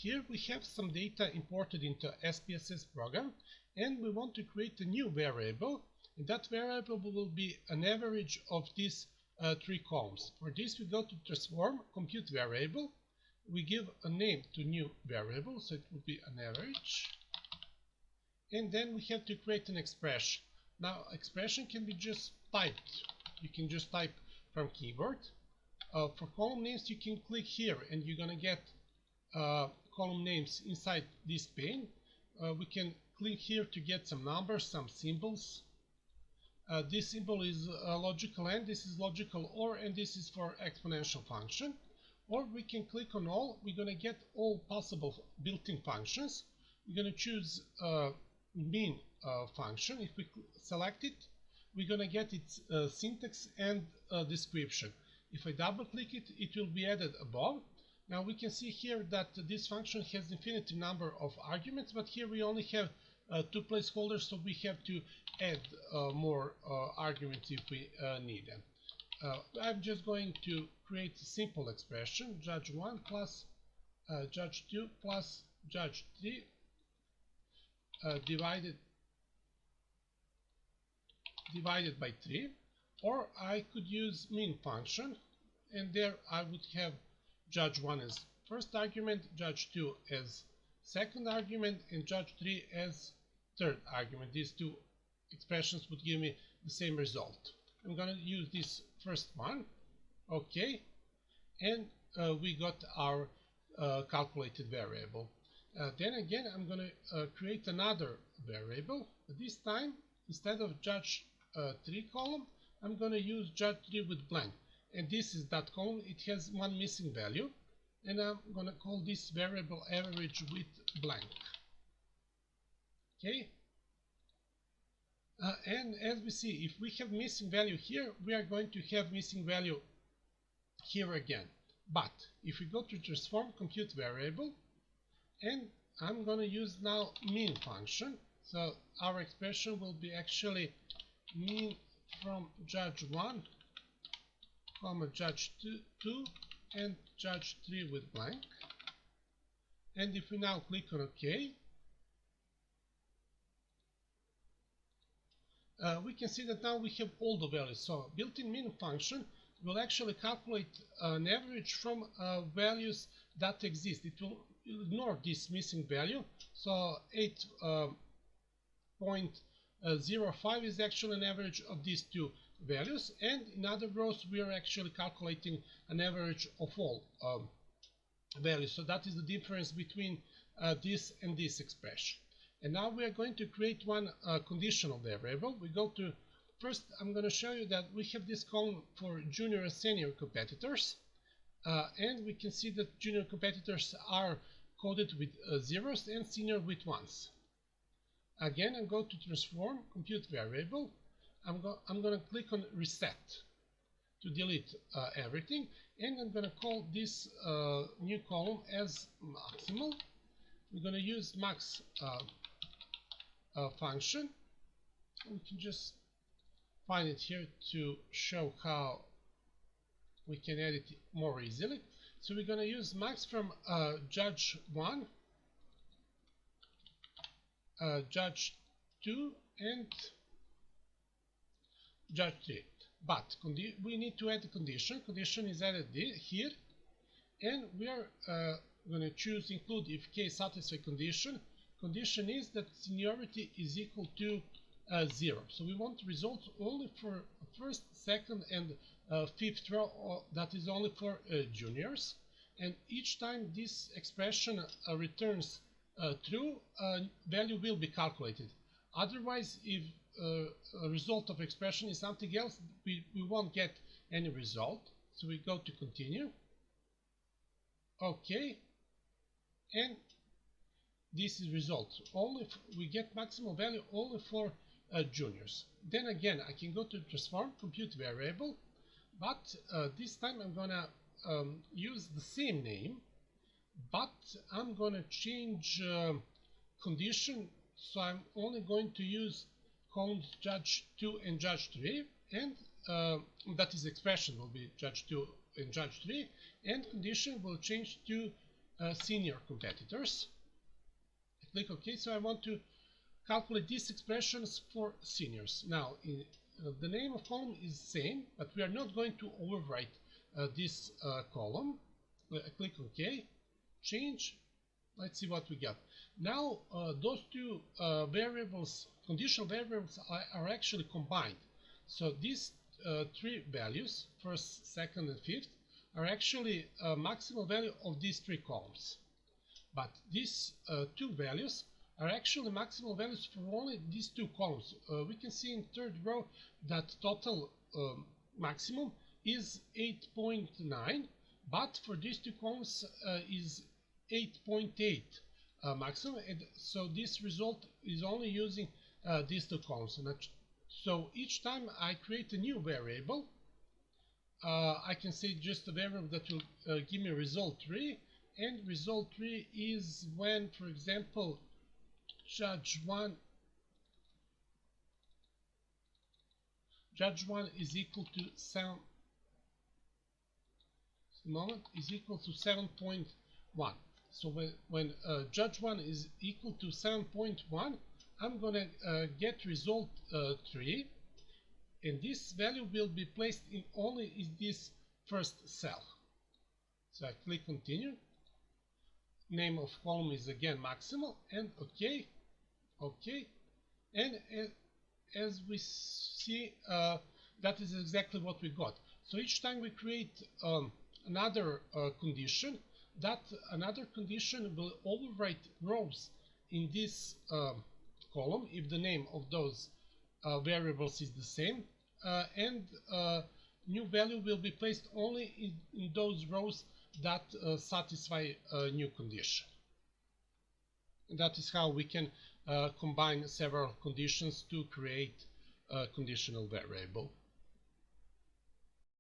here we have some data imported into SPSS program, and we want to create a new variable, and that variable will be an average of these three columns. For this we go to transform compute variable, we give a name to new variable, so it will be an average, and then we have to create an expression. Now expression can be just typed, you can just type from keyboard. For column names you can click here and you're gonna get column names inside this pane. We can click here to get some numbers, some symbols. This symbol is logical AND, this is logical OR, and this is for exponential function. Or we can click on all, we're gonna get all possible built-in functions. We're gonna choose mean function. If we select it, we're gonna get its syntax and description. If I double click it, it will be added above. Now we can see here that this function has infinite number of arguments, but here we only have 2 placeholders, so we have to add more arguments if we need them. I'm just going to create a simple expression, judge1 plus judge2 plus judge3 divided by 3, or I could use mean function, and there I would have judge1 as first argument, judge2 as second argument, and judge3 as third argument. These two expressions would give me the same result. I'm gonna use this first one, okay, and we got our calculated variable. Then again I'm gonna create another variable, but this time instead of judge3 column I'm gonna use judge3 with blank, and this is that column. It has one missing value, and I'm gonna call this variable average with blank. Okay, and as we see, if we have missing value here, we are going to have missing value here again. But if we go to transform compute variable, and I'm gonna use now mean function, so our expression will be actually mean from judge1 comma judge2 and judge3 with blank. And if we now click on OK, we can see that now we have all the values. So built-in mean function will actually calculate an average from values that exist. It will ignore this missing value. So 8.05 is actually an average of these two values, and in other rows we are actually calculating an average of all values. So that is the difference between this and this expression. And now we are going to create one conditional variable. We go to, first I'm going to show you that we have this column for junior and senior competitors, and we can see that junior competitors are coded with zeros and senior with ones. Again, I go to transform compute variable. I'm going to click on reset to delete everything, and I'm going to call this new column as maximal. We're going to use max function. We can just find it here to show how we can edit it more easily. So we're going to use max from judge1, judge2, and judge3. But we need to add a condition. Condition is added here, and we are going to choose include if case satisfy condition. Condition is that seniority is equal to 0. So we want results only for first, second, and fifth row. That is only for juniors. And each time this expression returns true, value will be calculated. Otherwise, if a result of expression is something else, we won't get any result. So we go to continue. Okay, and this is result. Only we get maximal value only for juniors. Then again, I can go to transform compute variable, but this time I'm gonna use the same name, but I'm gonna change condition. So I'm only going to use columns judge2 and judge3, and that is expression will be judge2 and judge3, and condition will change to senior competitors. I click OK. So I want to calculate these expressions for seniors. Now, the name of column is the same, but we are not going to overwrite this column. I click OK. Change. Let's see what we got. Now, those two variables, conditional variables, are actually combined. So these three values, first, second, and fifth, are actually a maximal value of these three columns. But these two values are actually maximal values for only these two columns. We can see in third row that total maximum is 8.9, but for these two columns is 8.8 maximum, and so this result is only using these two columns. So each time I create a new variable, I can say just a variable that will give me result 3, and result 3 is when, for example, judge 1 is equal to 7.1. So when judge 1 is equal to 7.1, I'm gonna get result 3, and this value will be placed in only in this first cell. So I click continue. Name of column is again maximal, and OK, OK, and as we see, that is exactly what we got. So each time we create another condition, that another condition will overwrite rows in this column if the name of those variables is the same, and new value will be placed only in those rows that satisfy a new condition. And that is how we can combine several conditions to create a conditional variable.